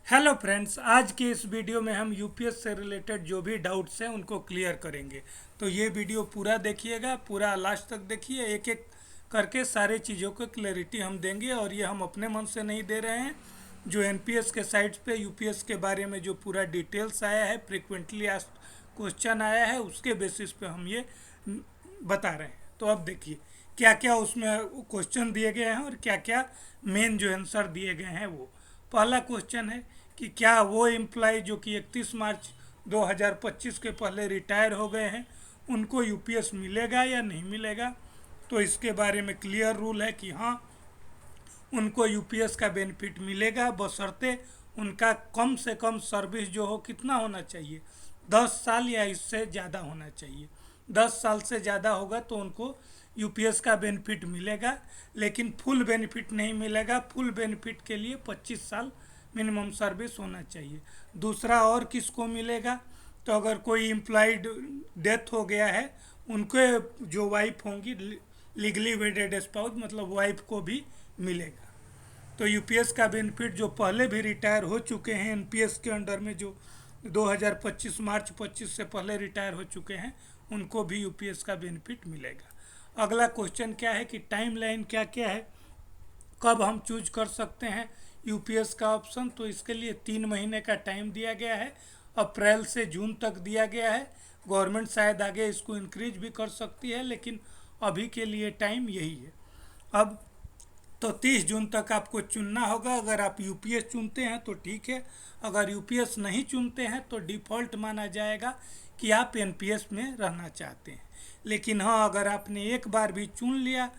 Hello friends, आज के इस वीडियो में हम यूपीएस से रिलेटेड जो भी डाउट्स हैं उनको क्लियर करेंगे। तो ये वीडियो पूरा देखिएगा, पूरा लास्ट तक देखिए। एक एक करके सारे चीज़ों को क्लैरिटी हम देंगे और ये हम अपने मन से नहीं दे रहे हैं। जो एनपीएस के साइट्स पे यूपीएस के बारे में जो पूरा डिटेल्स आया है, फ्रिक्वेंटली आस्क्ड क्वेश्चन आया है, उसके बेसिस पे हम ये बता रहे हैं। तो अब देखिए क्या क्या उसमें क्वेश्चन दिए गए हैं और क्या क्या मेन जो आंसर दिए गए हैं। वो पहला क्वेश्चन है कि क्या वो एम्प्लॉय जो कि 31 मार्च 2025 के पहले रिटायर हो गए हैं उनको यूपीएस मिलेगा या नहीं मिलेगा। तो इसके बारे में क्लियर रूल है कि हाँ, उनको यूपीएस का बेनिफिट मिलेगा, बशर्ते उनका कम से कम सर्विस जो हो कितना होना चाहिए, 10 साल या इससे ज़्यादा होना चाहिए। 10 साल से ज़्यादा होगा तो उनको यूपीएस का बेनिफिट मिलेगा, लेकिन फुल बेनिफिट नहीं मिलेगा। फुल बेनिफिट के लिए 25 साल मिनिमम सर्विस होना चाहिए। दूसरा और किसको मिलेगा, तो अगर कोई एम्प्लॉयड डेथ हो गया है, उनके जो वाइफ होंगी, लीगली वेडेड स्पाउस मतलब वाइफ को भी मिलेगा। तो यूपीएस का बेनिफिट जो पहले भी रिटायर हो चुके हैं एनपीएस के अंडर में, जो 2025 मार्च 25 से पहले रिटायर हो चुके हैं, उनको भी यूपीएस का बेनिफिट मिलेगा। अगला क्वेश्चन क्या है कि टाइम लाइन क्या क्या है, कब हम चूज कर सकते हैं यूपीएस का ऑप्शन। तो इसके लिए 3 महीने का टाइम दिया गया है, अप्रैल से जून तक दिया गया है। गवर्नमेंट शायद आगे इसको इंक्रीज भी कर सकती है, लेकिन अभी के लिए टाइम यही है। अब तो 30 जून तक आपको चुनना होगा। अगर आप यूपीएस चुनते हैं तो ठीक है, अगर यूपीएस नहीं चुनते हैं तो डिफ़ॉल्ट माना जाएगा कि आप एनपीएस में रहना चाहते हैं। लेकिन हाँ, अगर आपने एक बार भी चुन लिया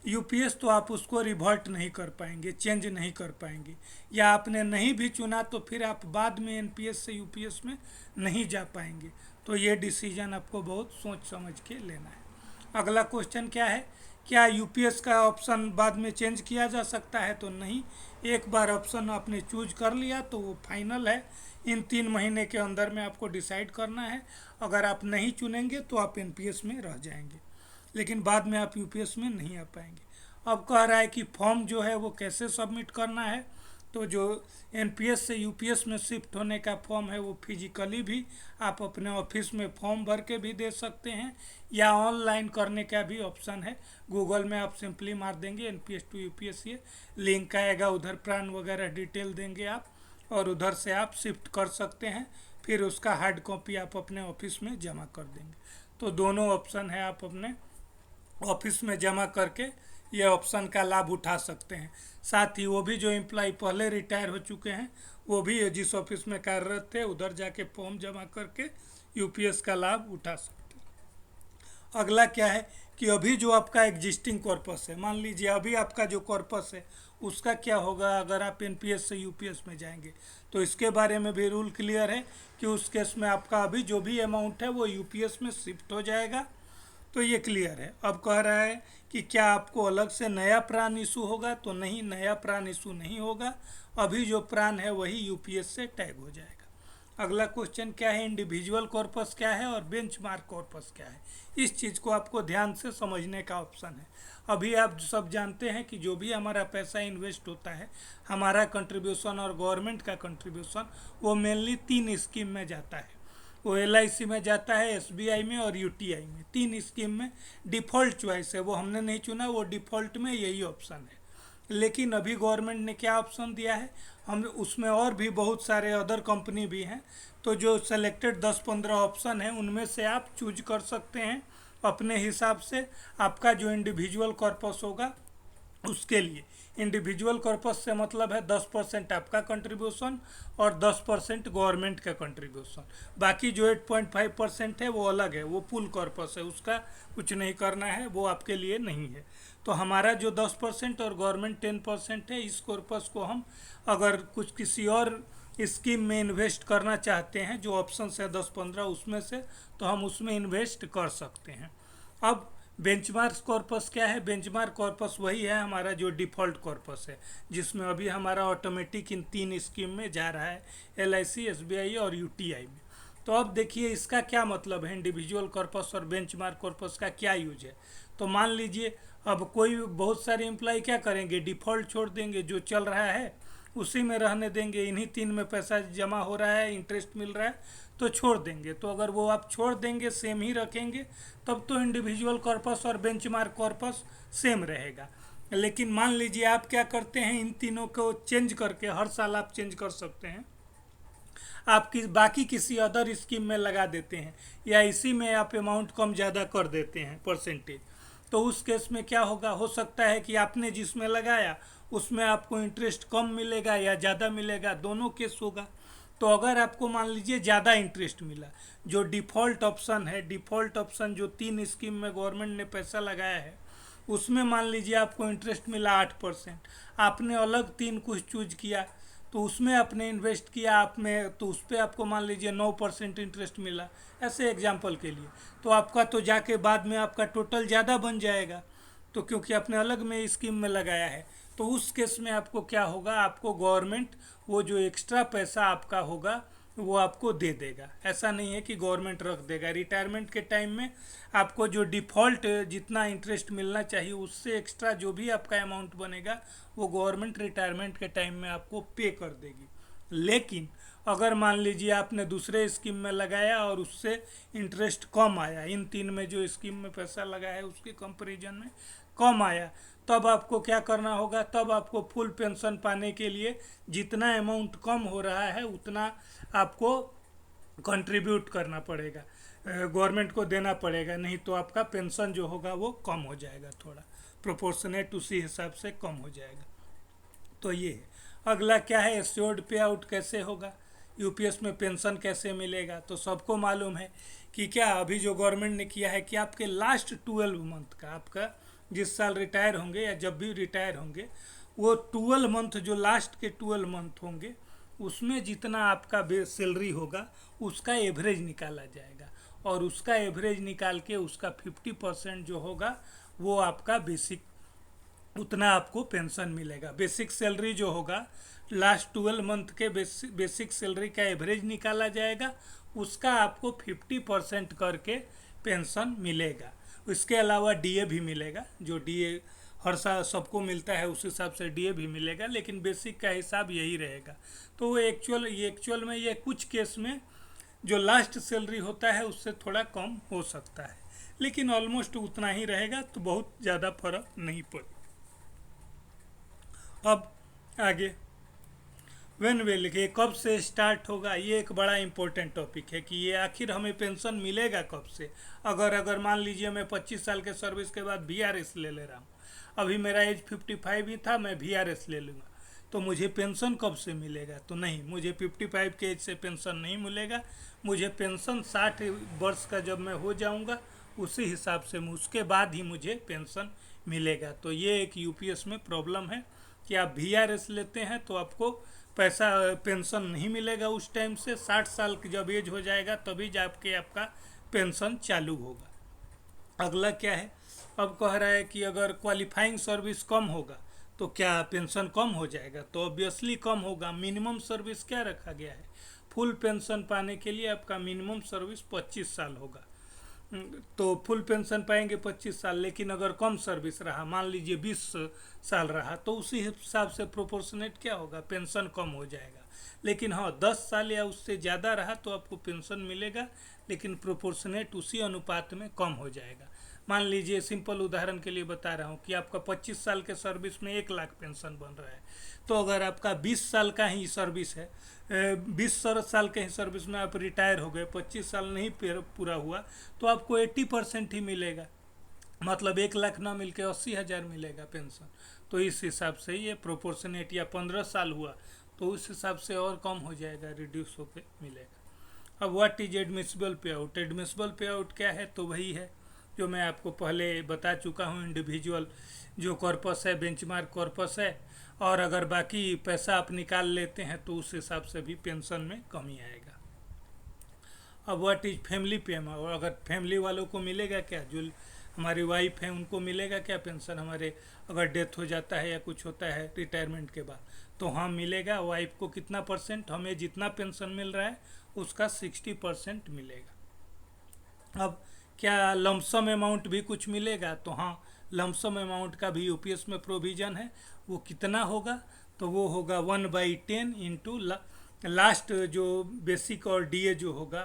यूपीएस तो आप उसको रिवर्ट नहीं कर पाएंगे, चेंज नहीं कर पाएंगे। या आपने नहीं भी चुना तो फिर आप बाद में एनपीएस से यूपीएस में नहीं जा पाएंगे। तो ये डिसीजन आपको बहुत सोच समझ के लेना है। अगला क्वेश्चन क्या है, क्या यूपीएस का ऑप्शन बाद में चेंज किया जा सकता है। तो नहीं, एक बार ऑप्शन आपने चूज कर लिया तो वो फाइनल है। इन 3 महीने के अंदर में आपको डिसाइड करना है। अगर आप नहीं चुनेंगे तो आप एनपीएस में रह जाएंगे, लेकिन बाद में आप यूपीएस में नहीं आ पाएंगे। अब कह रहा है कि फॉर्म जो है वो कैसे सबमिट करना है। तो जो एनपीएस से यूपीएस में शिफ्ट होने का फॉर्म है वो फिजिकली भी आप अपने ऑफिस में फॉर्म भर के भी दे सकते हैं, या ऑनलाइन करने का भी ऑप्शन है। गूगल में आप सिंपली मार देंगे एनपीएस टू यूपीएस, ये लिंक आएगा, उधर प्रान वगैरह डिटेल देंगे आप, और उधर से आप शिफ्ट कर सकते हैं। फिर उसका हार्ड कॉपी आप अपने ऑफिस में जमा कर देंगे। तो दोनों ऑप्शन है, आप अपने ऑफिस में जमा करके ये ऑप्शन का लाभ उठा सकते हैं। साथ ही वो भी जो एम्प्लॉय पहले रिटायर हो चुके हैं, वो भी जिस ऑफिस में कार्यरत थे उधर जाके फॉर्म जमा करके यूपीएस का लाभ उठा सकते हैं। अगला क्या है कि अभी जो आपका एग्जिस्टिंग कॉर्पस है, मान लीजिए अभी आपका जो कॉर्पस है उसका क्या होगा अगर आप एनपीएस से यूपीएस में जाएंगे। तो इसके बारे में भी रूल क्लियर है कि उस केस में आपका अभी जो भी अमाउंट है वो यूपीएस में शिफ्ट हो जाएगा। तो ये क्लियर है। अब कह रहा है कि क्या आपको अलग से नया प्रान इशू होगा। तो नहीं, नया प्रान इशू नहीं होगा। अभी जो प्रान है वही यूपीएस से टैग हो जाएगा। अगला क्वेश्चन क्या है, इंडिविजुअल कॉर्पस क्या है और बेंचमार्क कॉर्पस क्या है। इस चीज़ को आपको ध्यान से समझने का ऑप्शन है। अभी आप सब जानते हैं कि जो भी हमारा पैसा इन्वेस्ट होता है, हमारा कंट्रीब्यूशन और गवर्नमेंट का कंट्रीब्यूशन, वो मेनली 3 स्कीम में जाता है। वो एलआईसी में जाता है, एसबीआई में और यूटीआई में। 3 स्कीम में डिफ़ॉल्ट चॉइस है, वो हमने नहीं चुना, वो डिफ़ॉल्ट में यही ऑप्शन है। लेकिन अभी गवर्नमेंट ने क्या ऑप्शन दिया है, हम उसमें और भी बहुत सारे अदर कंपनी भी हैं। तो जो सेलेक्टेड 10-15 ऑप्शन हैं उनमें से आप चूज कर सकते हैं अपने हिसाब से। आपका जो इंडिविजुअल कॉर्पस होगा उसके लिए, इंडिविजुअल कॉर्पस से मतलब है 10% आपका कंट्रीब्यूशन और 10% गवर्नमेंट का कंट्रीब्यूशन। बाकी जो 8.5% है वो अलग है, वो पुल कॉर्पस है, उसका कुछ नहीं करना है, वो आपके लिए नहीं है। तो हमारा जो 10% और गवर्नमेंट 10% है, इस कॉर्पस को हम अगर कुछ किसी और स्कीम में इन्वेस्ट करना चाहते हैं, जो ऑप्शन है 10-15 उसमें से, तो हम उसमें इन्वेस्ट कर सकते हैं। अब बेंचमार्क कॉर्पस क्या है, बेंचमार्क कॉर्पस वही है हमारा जो डिफ़ॉल्ट कॉर्पस है, जिसमें अभी हमारा ऑटोमेटिक इन 3 स्कीम में जा रहा है, एलआईसी, एसबीआई और यूटीआई में। तो अब देखिए इसका क्या मतलब है, इंडिविजुअल कॉर्पस और बेंचमार्क कॉर्पस का क्या यूज है। तो मान लीजिए अब कोई बहुत सारे एम्प्लॉय क्या करेंगे, डिफ़ॉल्ट छोड़ देंगे, जो चल रहा है उसी में रहने देंगे, इन्हीं 3 में पैसा जमा हो रहा है, इंटरेस्ट मिल रहा है, तो छोड़ देंगे। तो अगर वो आप छोड़ देंगे, सेम ही रखेंगे, तब तो इंडिविजुअल कॉर्पस और बेंचमार्क कॉर्पस सेम रहेगा। लेकिन मान लीजिए आप क्या करते हैं, इन तीनों को चेंज करके, हर साल आप चेंज कर सकते हैं, आप बाकी किसी अदर स्कीम में लगा देते हैं, या इसी में आप अमाउंट कम ज़्यादा कर देते हैं परसेंटेज, तो उस केस में क्या होगा, हो सकता है कि आपने जिसमें लगाया उसमें आपको इंटरेस्ट कम मिलेगा या ज़्यादा मिलेगा, दोनों केस होगा। तो अगर आपको मान लीजिए ज़्यादा इंटरेस्ट मिला, जो डिफ़ॉल्ट ऑप्शन है, डिफ़ॉल्ट ऑप्शन जो 3 स्कीम में गवर्नमेंट ने पैसा लगाया है, उसमें मान लीजिए आपको इंटरेस्ट मिला 8%, आपने अलग 3 कुछ चूज किया, तो उसमें आपने इन्वेस्ट किया, आप में तो उस पर आपको मान लीजिए 9% इंटरेस्ट मिला, ऐसे एग्जांपल के लिए, तो आपका तो जाके बाद में आपका टोटल ज़्यादा बन जाएगा, तो क्योंकि आपने अलग में स्कीम में लगाया है। तो उस केस में आपको क्या होगा, आपको गवर्नमेंट वो जो एक्स्ट्रा पैसा आपका होगा वो आपको दे देगा। ऐसा नहीं है कि गवर्नमेंट रख देगा। रिटायरमेंट के टाइम में आपको जो डिफ़ॉल्ट जितना इंटरेस्ट मिलना चाहिए उससे एक्स्ट्रा जो भी आपका अमाउंट बनेगा वो गवर्नमेंट रिटायरमेंट के टाइम में आपको पे कर देगी। लेकिन अगर मान लीजिए आपने दूसरे स्कीम में लगाया और उससे इंटरेस्ट कम आया, इन 3 में जो स्कीम में पैसा लगा है उसके कंपैरिजन में कम आया, तब आपको क्या करना होगा, तब आपको फुल पेंशन पाने के लिए जितना अमाउंट कम हो रहा है उतना आपको कंट्रीब्यूट करना पड़ेगा, गवर्नमेंट को देना पड़ेगा, नहीं तो आपका पेंशन जो होगा वो कम हो जाएगा, थोड़ा प्रोपोर्शनेट उसी हिसाब से कम हो जाएगा। तो ये है। अगला क्या है, एश्योर्ड पे आउट कैसे होगा, यूपीएस में पेंशन कैसे मिलेगा। तो सबको मालूम है कि क्या अभी जो गवर्नमेंट ने किया है कि आपके लास्ट 12 मंथ का, आपका जिस साल रिटायर होंगे या जब भी रिटायर होंगे, वो 12 मंथ जो लास्ट के 12 मंथ होंगे उसमें जितना आपका सैलरी होगा उसका एवरेज निकाला जाएगा, और उसका एवरेज निकाल के उसका 50% जो होगा वो आपका बेसिक, उतना आपको पेंशन मिलेगा। बेसिक सैलरी जो होगा लास्ट 12 मंथ के बेसिक सैलरी का एवरेज निकाला जाएगा, उसका आपको 50% करके पेंशन मिलेगा। इसके अलावा डीए भी मिलेगा, जो डीए हर साल सबको मिलता है उस हिसाब से डीए भी मिलेगा, लेकिन बेसिक का हिसाब यही रहेगा। तो वो एक्चुअल में ये कुछ केस में जो लास्ट सैलरी होता है उससे थोड़ा कम हो सकता है, लेकिन ऑलमोस्ट उतना ही रहेगा, तो बहुत ज़्यादा फर्क नहीं पड़ेगा। अब आगे वेन वे लिखे, कब से स्टार्ट होगा, ये एक बड़ा इंपॉर्टेंट टॉपिक है कि ये आखिर हमें पेंशन मिलेगा कब से। अगर मान लीजिए मैं 25 साल के सर्विस के बाद वीआरएस ले ले रहा हूँ, अभी मेरा एज 55 ही था, मैं वीआरएस ले लूँगा, तो मुझे पेंशन कब से मिलेगा, तो नहीं, मुझे 55 के एज से पेंशन नहीं मिलेगा, मुझे पेंशन 60 वर्ष का जब मैं हो जाऊँगा उसी हिसाब से उसके बाद ही मुझे पेंशन मिलेगा। तो ये एक यूपीएस में प्रॉब्लम है कि आप वीआरएस लेते हैं तो आपको पैसा पेंशन नहीं मिलेगा उस टाइम से, 60 साल की जब एज हो जाएगा तभी जाके आपका पेंशन चालू होगा। अगला क्या है, अब कह रहा है कि अगर क्वालिफाइंग सर्विस कम होगा तो क्या पेंशन कम हो जाएगा, तो ऑब्वियसली कम होगा। मिनिमम सर्विस क्या रखा गया है, फुल पेंशन पाने के लिए आपका मिनिमम सर्विस 25 साल होगा, तो फुल पेंशन पाएंगे 25 साल। लेकिन अगर कम सर्विस रहा, मान लीजिए 20 साल रहा, तो उसी हिसाब से प्रोपोर्शनेट क्या होगा, पेंशन कम हो जाएगा। लेकिन हाँ, 10 साल या उससे ज़्यादा रहा तो आपको पेंशन मिलेगा, लेकिन प्रोपोर्शनेट उसी अनुपात में कम हो जाएगा। मान लीजिए सिंपल उदाहरण के लिए बता रहा हूँ कि आपका 25 साल के सर्विस में 1 लाख पेंशन बन रहा है, तो अगर आपका 20 साल का ही सर्विस है, 20 साल के ही सर्विस में आप रिटायर हो गए, 25 साल नहीं पूरा हुआ, तो आपको 80% ही मिलेगा, मतलब 1 लाख ना मिल के 80,000 मिलेगा पेंशन। तो इस हिसाब से ये प्रोपोर्शनेट, या 15 साल हुआ तो उस हिसाब से और कम हो जाएगा, रिड्यूस होकर मिलेगा। अब व्हाट इज एडमिसिबल पे आउट, एडमिसिबल पे आउट क्या है, तो वही है जो मैं आपको पहले बता चुका हूँ, इंडिविजुअल जो कॉर्पस है, बेंचमार्क कॉर्पस है, और अगर बाकी पैसा आप निकाल लेते हैं तो उस हिसाब से भी पेंशन में कमी आएगा। अब व्हाट इज फैमिली पेमेंट, और अगर फैमिली वालों को मिलेगा क्या, जो हमारी वाइफ है उनको मिलेगा क्या पेंशन, हमारे अगर डेथ हो जाता है या कुछ होता है रिटायरमेंट के बाद, तो हाँ मिलेगा। वाइफ को कितना परसेंट, हमें जितना पेंशन मिल रहा है उसका 60% मिलेगा। अब क्या लमसम अमाउंट भी कुछ मिलेगा, तो हाँ लमसम अमाउंट का भी यूपीएस में प्रोविज़न है। वो कितना होगा, तो वो होगा 1/10 इंटू लास्ट जो बेसिक और डीए जो होगा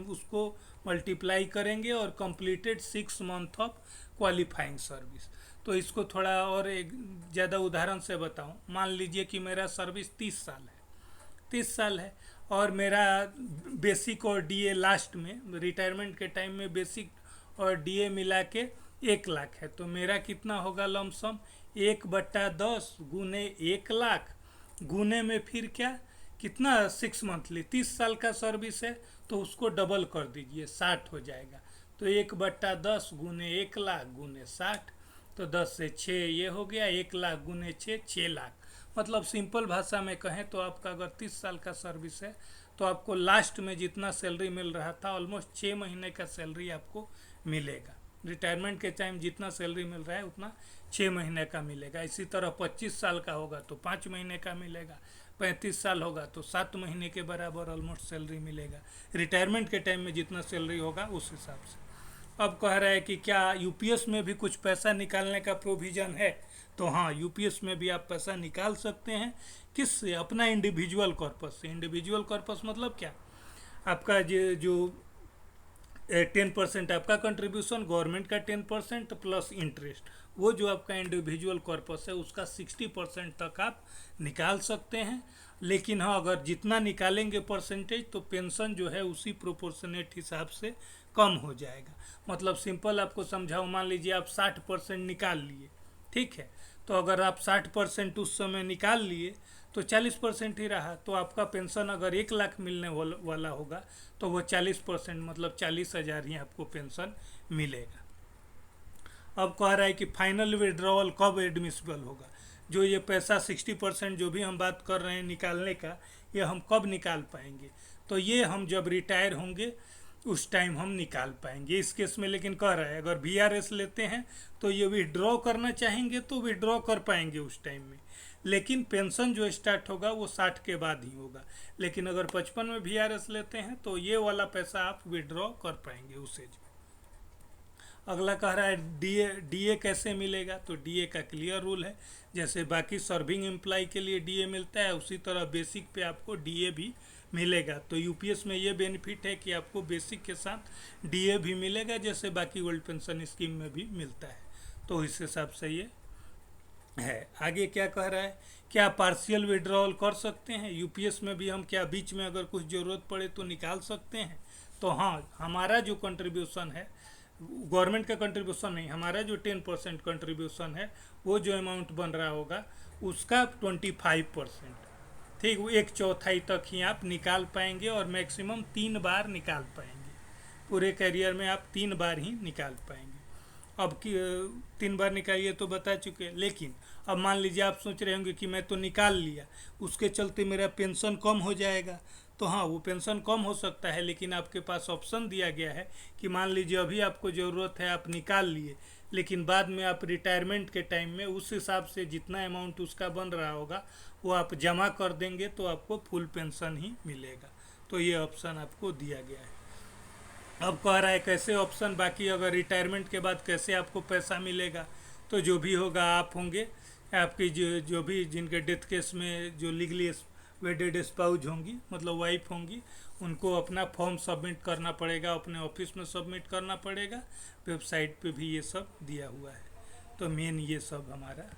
उसको मल्टीप्लाई करेंगे और completed 6 month of qualifying service. तो इसको थोड़ा और एक ज़्यादा उदाहरण से बताऊं, मान लीजिए कि मेरा सर्विस 30 साल है और मेरा बेसिक और डीए लास्ट में रिटायरमेंट के टाइम में बेसिक और डीए मिला के 1 लाख है। तो मेरा कितना होगा लमसम 1/10 गुने 1 लाख गुने में फिर क्या कितना 6 मंथली 30 साल का सर्विस है तो उसको डबल कर दीजिए 60 हो जाएगा। तो 1/10 गुने 1 लाख गुने 60, तो 10 से 6 ये हो गया, 1 लाख गुने 6 लाख। मतलब सिंपल भाषा में कहें तो आपका अगर 30 साल का सर्विस है तो आपको लास्ट में जितना सैलरी मिल रहा था ऑलमोस्ट 6 महीने का सैलरी आपको मिलेगा। रिटायरमेंट के टाइम जितना सैलरी मिल रहा है उतना 6 महीने का मिलेगा। इसी तरह 25 साल का होगा तो 5 महीने का मिलेगा, 35 साल होगा तो 7 महीने के बराबर ऑलमोस्ट सैलरी मिलेगा। रिटायरमेंट के टाइम में जितना सैलरी होगा उस हिसाब से। अब कह रहा है कि क्या यूपीएस में भी कुछ पैसा निकालने का प्रोविज़न है? तो हाँ, यूपीएस में भी आप पैसा निकाल सकते हैं। किससे? अपना इंडिविजुअल कॉर्पस से। इंडिविजुअल कॉर्पस मतलब क्या? आपका जो 10% आपका कंट्रीब्यूशन, गवर्नमेंट का 10% प्लस इंटरेस्ट, वो जो आपका इंडिविजुअल कॉर्पस है उसका 60% तक आप निकाल सकते हैं। लेकिन हाँ, अगर जितना निकालेंगे परसेंटेज तो पेंशन जो है उसी प्रोपोर्शनेट हिसाब से कम हो जाएगा। मतलब सिंपल आपको समझाऊँ, मान लीजिए आप 60% निकाल लिए, ठीक है, तो अगर आप 60% उस समय निकाल लिए तो 40% ही रहा। तो आपका पेंशन अगर 1 लाख मिलने वाला होगा तो वो 40% मतलब 40,000 ही आपको पेंशन मिलेगा। अब कह रहा है कि फाइनल विड्रॉवल कब एडमिसिबल होगा? जो ये पैसा 60% जो भी हम बात कर रहे हैं निकालने का, ये हम कब निकाल पाएंगे? तो ये हम जब रिटायर होंगे उस टाइम हम निकाल पाएंगे इस केस में। लेकिन कह रहा है अगर वीआरएस लेते हैं तो ये विड्रॉ करना चाहेंगे तो विड्रॉ कर पाएंगे उस टाइम में, लेकिन पेंशन जो स्टार्ट होगा वो 60 के बाद ही होगा। लेकिन अगर 55 में वीआरएस लेते हैं तो ये वाला पैसा आप विड्रॉ कर पाएंगे उस एज में। अगला कह रहा है डीए कैसे मिलेगा? तो डीए का क्लियर रूल है, जैसे बाकी सर्विंग एम्प्लॉय के लिए डीए मिलता है उसी तरह बेसिक पे आपको डीए भी मिलेगा। तो यूपीएस में ये बेनिफिट है कि आपको बेसिक के साथ डीए भी मिलेगा, जैसे बाकी ओल्ड पेंशन स्कीम में भी मिलता है। तो इस हिसाब से ये है। आगे क्या कह रहा है, क्या पार्शियल विड्रॉल कर सकते हैं यूपीएस में भी हम? क्या बीच में अगर कुछ ज़रूरत पड़े तो निकाल सकते हैं? तो हाँ, हमारा जो कंट्रीब्यूशन है, गवर्नमेंट का कंट्रीब्यूशन नहीं, हमारा जो 10% कंट्रीब्यूशन है वो जो अमाउंट बन रहा होगा उसका 25%, ठीक, वो 1/4 तक ही आप निकाल पाएंगे और मैक्सिमम 3 बार निकाल पाएंगे। पूरे करियर में आप 3 बार ही निकाल पाएंगे। अब की 3 बार निकालिए तो बता चुके। लेकिन अब मान लीजिए आप सोच रहे होंगे कि मैं तो निकाल लिया, उसके चलते मेरा पेंशन कम हो जाएगा। तो हाँ, वो पेंशन कम हो सकता है, लेकिन आपके पास ऑप्शन दिया गया है कि मान लीजिए अभी आपको ज़रूरत है, आप निकाल लिए, लेकिन बाद में आप रिटायरमेंट के टाइम में उस हिसाब से जितना अमाउंट उसका बन रहा होगा वो आप जमा कर देंगे तो आपको फुल पेंशन ही मिलेगा। तो ये ऑप्शन आपको दिया गया है। अब कह रहा है कैसे ऑप्शन, बाकी अगर रिटायरमेंट के बाद कैसे आपको पैसा मिलेगा? तो जो भी होगा आप होंगे, आपकी जो भी जिनके डेथ केस में जो लीगली वेडेड स्पाउज होंगी मतलब वाइफ होंगी, उनको अपना फॉर्म सबमिट करना पड़ेगा, अपने ऑफिस में सबमिट करना पड़ेगा। वेबसाइट पे भी ये सब दिया हुआ है। तो मेन ये सब हमारा